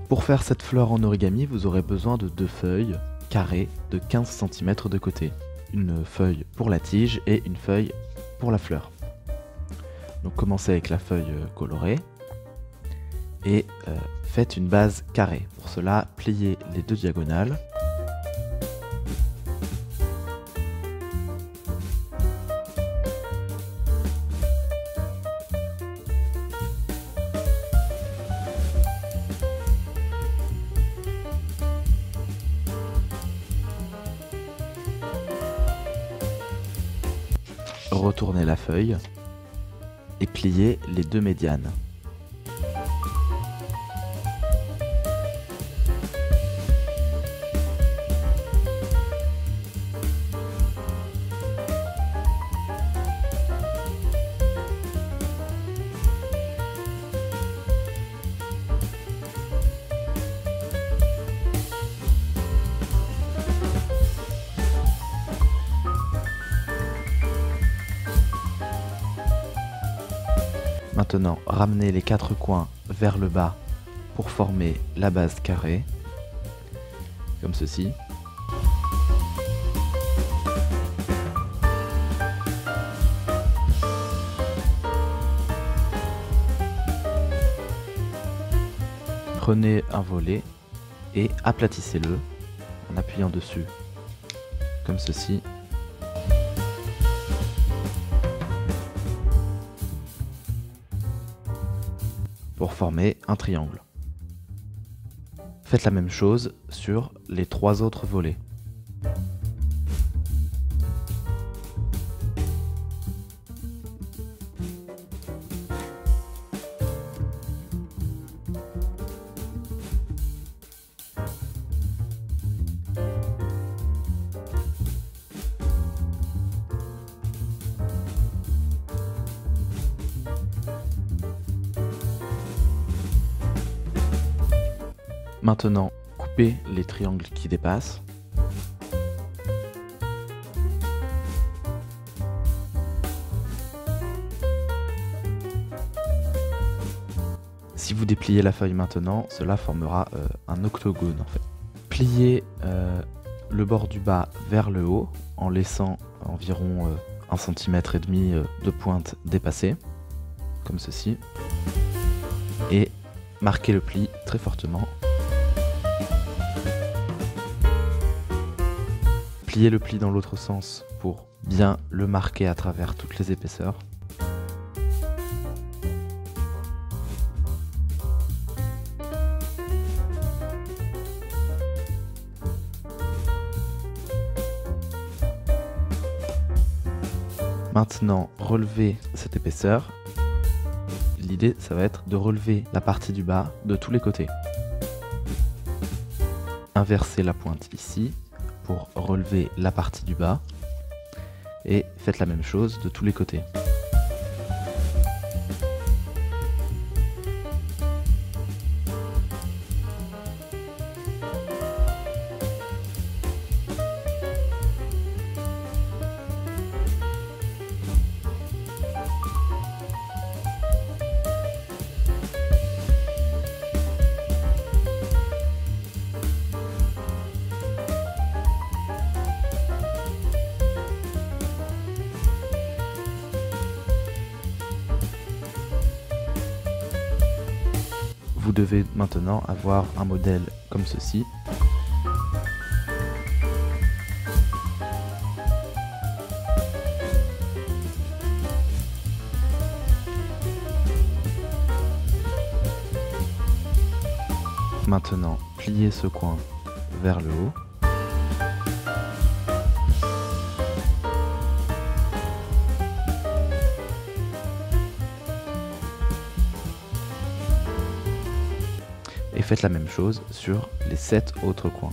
Pour faire cette fleur en origami, vous aurez besoin de 2 feuilles carrées de 15 cm de côté. Une feuille pour la tige et une feuille pour la fleur. Donc commencez avec la feuille colorée et faites une base carrée. Pour cela, pliez les 2 diagonales. Retournez la feuille et pliez les 2 médianes. Maintenant, ramenez les 4 coins vers le bas pour former la base carrée, comme ceci. Prenez un volet et aplatissez-le en appuyant dessus, comme ceci. Pour former un triangle. Faites la même chose sur les 3 autres volets. Maintenant, coupez les triangles qui dépassent. Si vous dépliez la feuille maintenant, cela formera un octogone en fait. Pliez le bord du bas vers le haut en laissant environ 1,5 cm de pointe dépassée, comme ceci. Et marquez le pli très fortement. Pliez le pli dans l'autre sens pour bien le marquer à travers toutes les épaisseurs. Maintenant, relevez cette épaisseur. L'idée, ça va être de relever la partie du bas de tous les côtés. Inversez la pointe ici pour relever la partie du bas et faites la même chose de tous les côtés. Vous devez maintenant avoir un modèle comme ceci. Maintenant, pliez ce coin vers le haut. Et faites la même chose sur les 7 autres coins.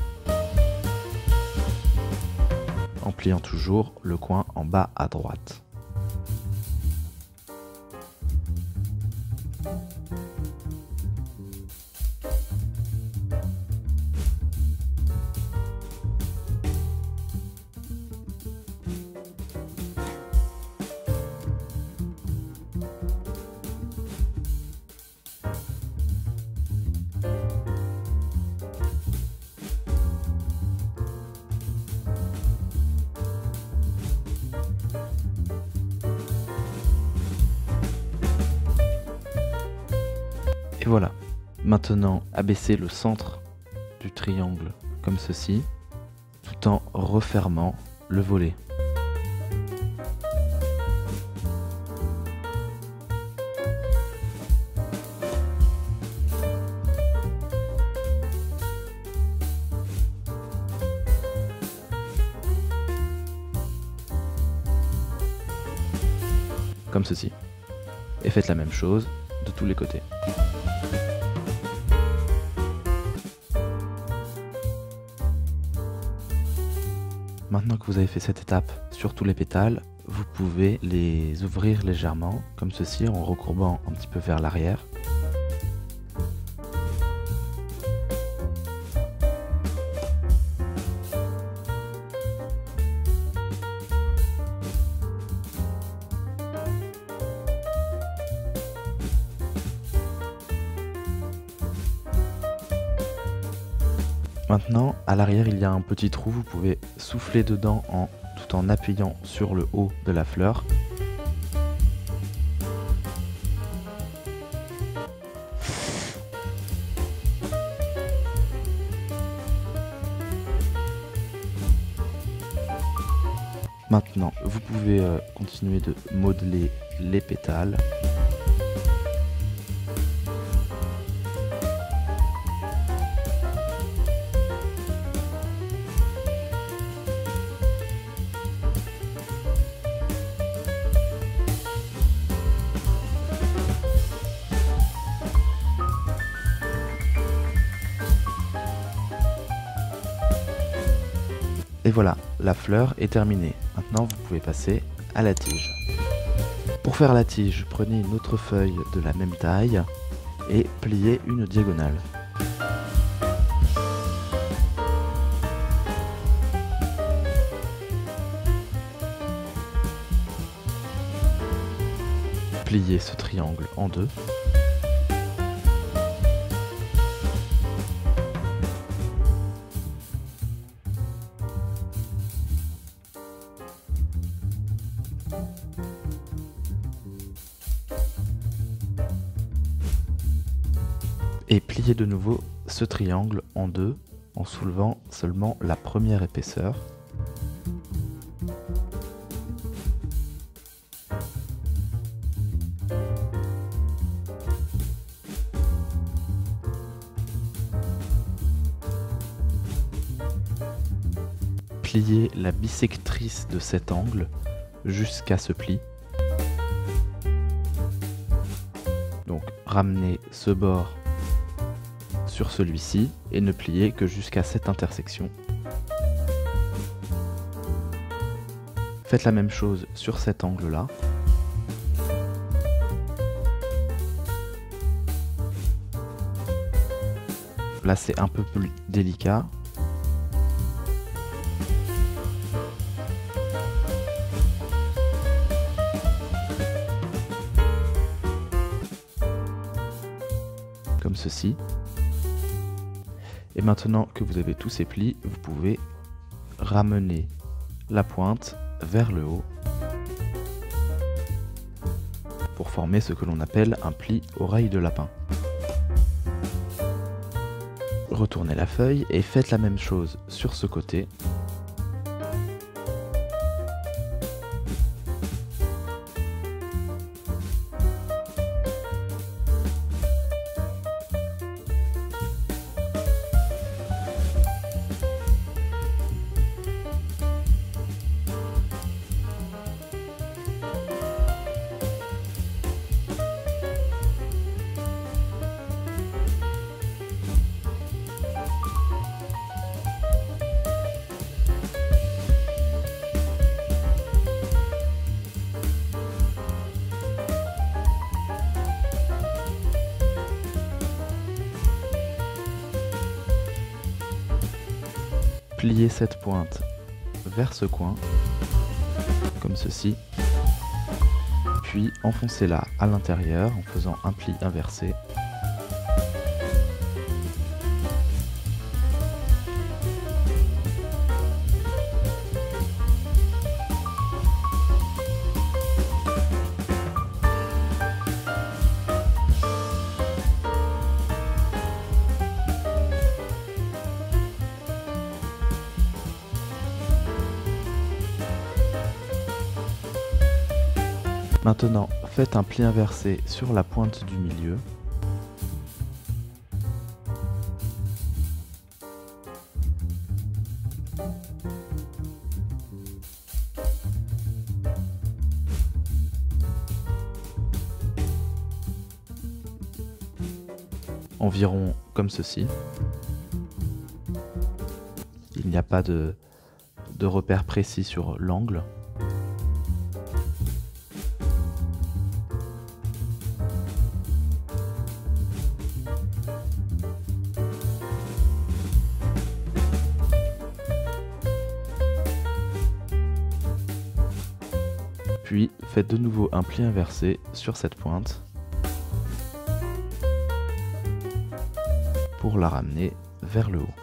En pliant toujours le coin en bas à droite. Et voilà. Maintenant, abaissez le centre du triangle comme ceci, tout en refermant le volet. Comme ceci. Et faites la même chose de tous les côtés. Maintenant que vous avez fait cette étape sur tous les pétales, vous pouvez les ouvrir légèrement, comme ceci, en recourbant un petit peu vers l'arrière. Maintenant, à l'arrière, il y a un petit trou, vous pouvez souffler dedans tout en appuyant sur le haut de la fleur. Maintenant, vous pouvez continuer de modeler les pétales. Et voilà, la fleur est terminée. Maintenant, vous pouvez passer à la tige. Pour faire la tige, prenez une autre feuille de la même taille et pliez une diagonale. Pliez ce triangle en deux. Et pliez de nouveau ce triangle en deux en soulevant seulement la première épaisseur. Pliez la bissectrice de cet angle jusqu'à ce pli. Donc ramenez ce bord sur celui-ci et ne pliez que jusqu'à cette intersection. Faites la même chose sur cet angle-là. Là, c'est un peu plus délicat. Comme ceci. Et maintenant que vous avez tous ces plis, vous pouvez ramener la pointe vers le haut pour former ce que l'on appelle un pli oreille de lapin. Retournez la feuille et faites la même chose sur ce côté. Pliez cette pointe vers ce coin, comme ceci, puis enfoncez-la à l'intérieur en faisant un pli inversé. Maintenant, faites un pli inversé sur la pointe du milieu. Environ comme ceci. Il n'y a pas de repère précis sur l'angle. Puis faites de nouveau un pli inversé sur cette pointe pour la ramener vers le haut.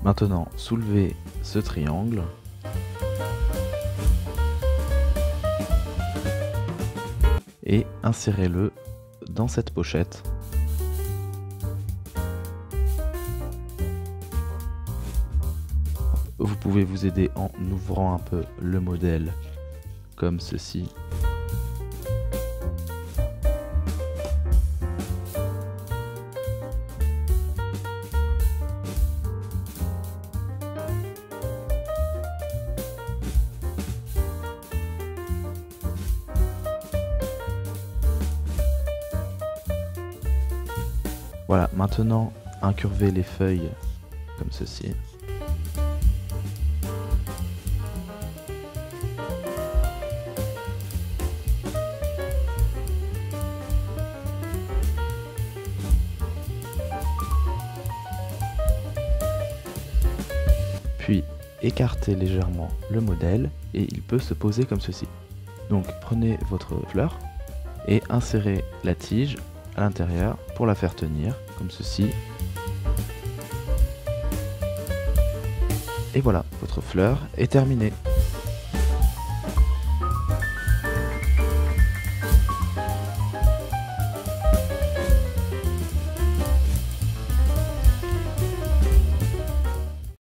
Maintenant, soulevez ce triangle et insérez-le dans cette pochette. Vous pouvez vous aider en ouvrant un peu le modèle comme ceci. Voilà, maintenant incurvez les feuilles comme ceci. Puis écartez légèrement le modèle et il peut se poser comme ceci. Donc prenez votre fleur et insérez la tige à l'intérieur pour la faire tenir comme ceci. Et voilà, votre fleur est terminée.